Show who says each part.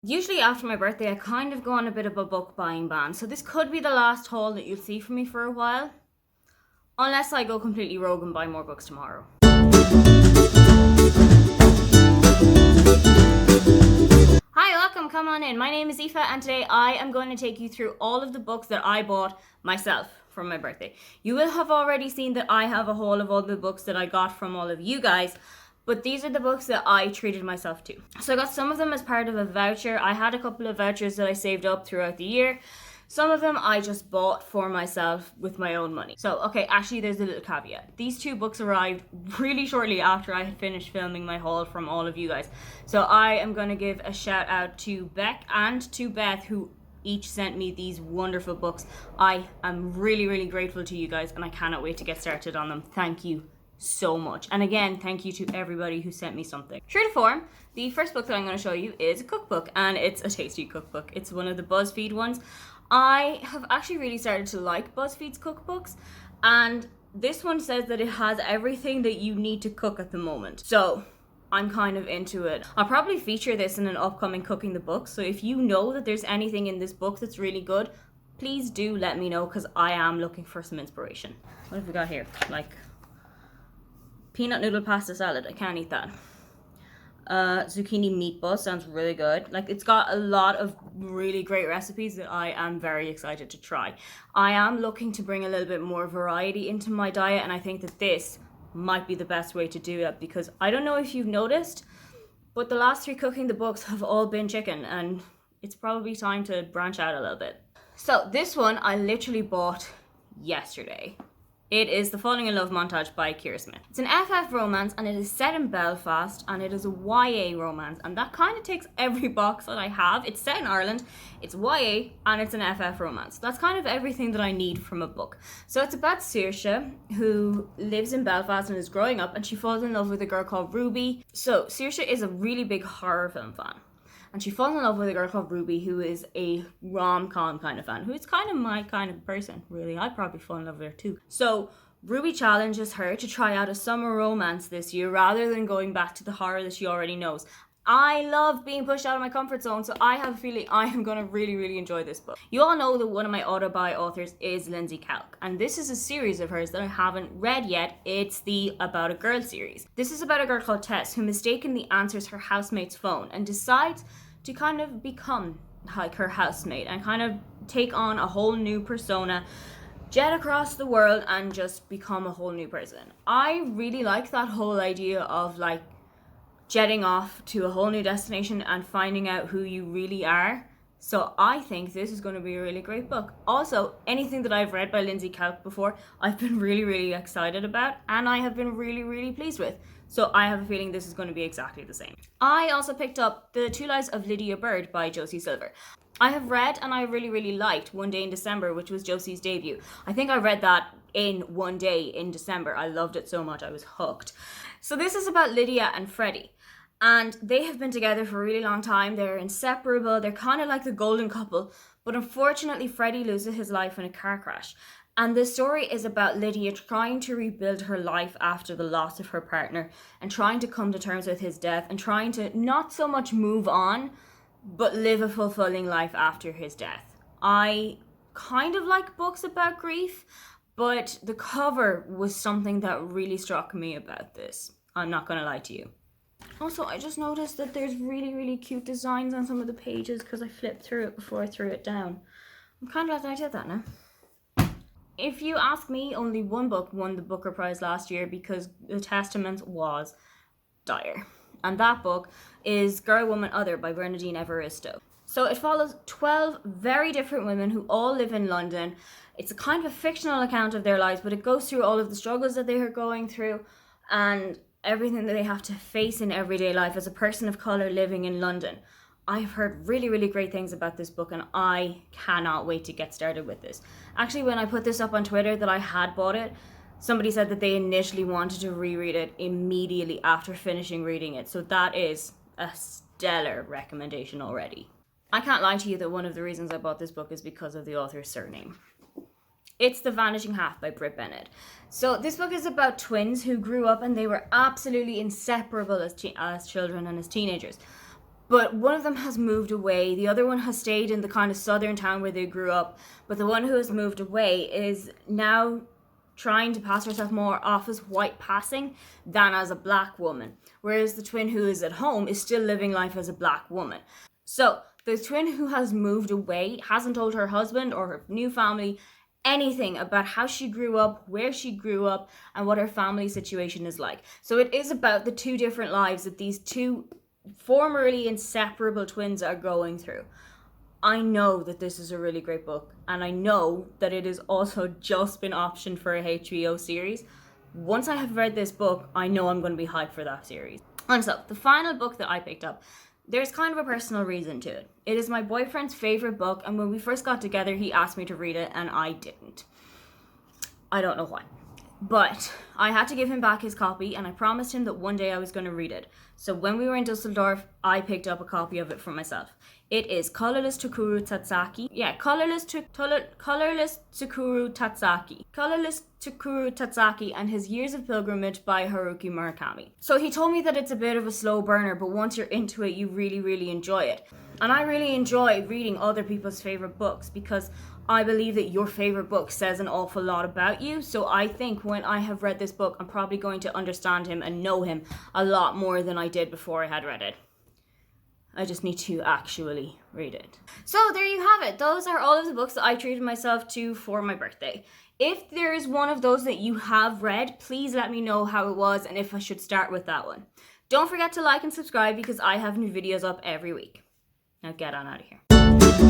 Speaker 1: Usually after my birthday, I kind of go on a bit of a book buying ban, so this could be the last haul that you'll see from me for a while. Unless I go completely rogue and buy more books tomorrow. Hi, welcome, come on in. My name is Aoife and today I am going to take you through all of the books that I bought myself for my birthday. You will have already seen that I have a haul of all the books that I got from all of you guys, but these are the books that I treated myself to. So I got some of them as part of a voucher. I had a couple of vouchers that I saved up throughout the year. Some of them I just bought for myself with my own money. So, okay, actually there's a little caveat. These two books arrived really shortly after I had finished filming my haul from all of you guys. So I am going to give a shout out to Beck and to Beth, who each sent me these wonderful books. I am really, really grateful to you guys and I cannot wait to get started on them. Thank you so much. And again, thank you to everybody who sent me something. True to form, the first book that I'm going to show you is a cookbook, and it's a tasty cookbook. It's one of the BuzzFeed ones. I have actually really started to like BuzzFeed's cookbooks, and this one says that it has everything that you need to cook at the moment. So I'm kind of into it. I'll probably feature this in an upcoming Cooking the Book, so if you know that there's anything in this book that's really good, please do let me know, because I am looking for some inspiration. What have we got here? Like peanut noodle pasta salad. I can't eat that. Zucchini meatball sounds really good. Like, it's got a lot of really great recipes that I am very excited to try. I am looking to bring a little bit more variety into my diet, and I think that this might be the best way to do that, because I don't know if you've noticed, but the last 3 Cooking the Books have all been chicken, and it's probably time to branch out a little bit. So this one I literally bought yesterday. It is The Falling in Love Montage by Kira Smith. It's an FF romance, and it is set in Belfast, and it is a YA romance, and that kind of ticks every box that I have. It's set in Ireland, it's YA, and it's an FF romance. That's kind of everything that I need from a book. So it's about Saoirse, who lives in Belfast and is growing up, and she falls in love with a girl called Ruby. So Saoirse is a really big horror film fan, and she falls in love with a girl called Ruby, who is a rom-com kind of fan, who is kind of my kind of person, really. I'd probably fall in love with her too. So Ruby challenges her to try out a summer romance this year, rather than going back to the horror that she already knows. I love being pushed out of my comfort zone, so I have a feeling I am going to really, really enjoy this book. You all know that one of my auto-buy authors is Lindsay Kalk, and this is a series of hers that I haven't read yet. It's the About a Girl series. This is about a girl called Tess, who mistakenly answers her housemate's phone and decides to kind of become like her housemate and kind of take on a whole new persona, jet across the world and just become a whole new person. I really like that whole idea of like jetting off to a whole new destination and finding out who you really are. So I think this is going to be a really great book. Also, anything that I've read by Lindsay Kalk before, I've been really, really excited about, and I have been really, really pleased with. So I have a feeling this is going to be exactly the same. I also picked up The Two Lives of Lydia Byrd by Josie Silver. I have read and I really, really liked One Day in December, which was Josie's debut. I think I read that in one day in December. I loved it so much. I was hooked. So this is about Lydia and Freddie. And they have been together for a really long time. They're inseparable. They're kind of like the golden couple. But unfortunately, Freddie loses his life in a car crash. And the story is about Lydia trying to rebuild her life after the loss of her partner, and trying to come to terms with his death, and trying to not so much move on, but live a fulfilling life after his death. I kind of like books about grief, but the cover was something that really struck me about this. I'm not going to lie to you. Also, I just noticed that there's really, really cute designs on some of the pages because I flipped through it before I threw it down. I'm kind of glad that I did that now. If you ask me, only one book won the Booker Prize last year because The Testament was dire. And that book is Girl, Woman, Other by Bernardin Evaristo. So it follows 12 very different women who all live in London. It's a kind of a fictional account of their lives, but it goes through all of the struggles that they are going through and everything that they have to face in everyday life as a person of colour living in London. I've heard really, really great things about this book, and I cannot wait to get started with this. Actually, when I put this up on Twitter that I had bought it, somebody said that they initially wanted to reread it immediately after finishing reading it. So that is a stellar recommendation already. I can't lie to you that one of the reasons I bought this book is because of the author's surname. It's The Vanishing Halfpipe by Brit Bennett. So this book is about twins who grew up and they were absolutely inseparable as children and as teenagers. but one of them has moved away. The other one has stayed in the kind of southern town where they grew up, but the one who has moved away is now trying to pass herself more off as white passing than as a black woman, whereas the twin who is at home is still living life as a black woman. So the twin who has moved away hasn't told her husband or her new family anything about how she grew up, where she grew up, and what her family situation is like. So it is about the two different lives that these two formerly inseparable twins are going through. I know that this is a really great book, and I know that it has also just been optioned for a HBO series. Once I have read this book, I know I'm going to be hyped for that series. And so, the final book that I picked up, there's kind of a personal reason to it. It is my boyfriend's favorite book, and when we first got together, he asked me to read it, and I didn't. I don't know why. But I had to give him back his copy, and I promised him that one day I was going to read it. So when we were in Dusseldorf, I picked up a copy of it for myself. It is Colorless Tsukuru Tazaki. Yeah, Colorless Tsukuru Tazaki. Colorless Tsukuru Tazaki and His Years of Pilgrimage by Haruki Murakami. So he told me that it's a bit of a slow burner, but once you're into it, you really, really enjoy it. And I really enjoy reading other people's favorite books because I believe that your favorite book says an awful lot about you. So I think when I have read this book, I'm probably going to understand him and know him a lot more than I did before I had read it. I just need to actually read it. So there you have it. Those are all of the books that I treated myself to for my birthday. If there is one of those that you have read, please let me know how it was and if I should start with that one. Don't forget to like and subscribe because I have new videos up every week. Now get on out of here.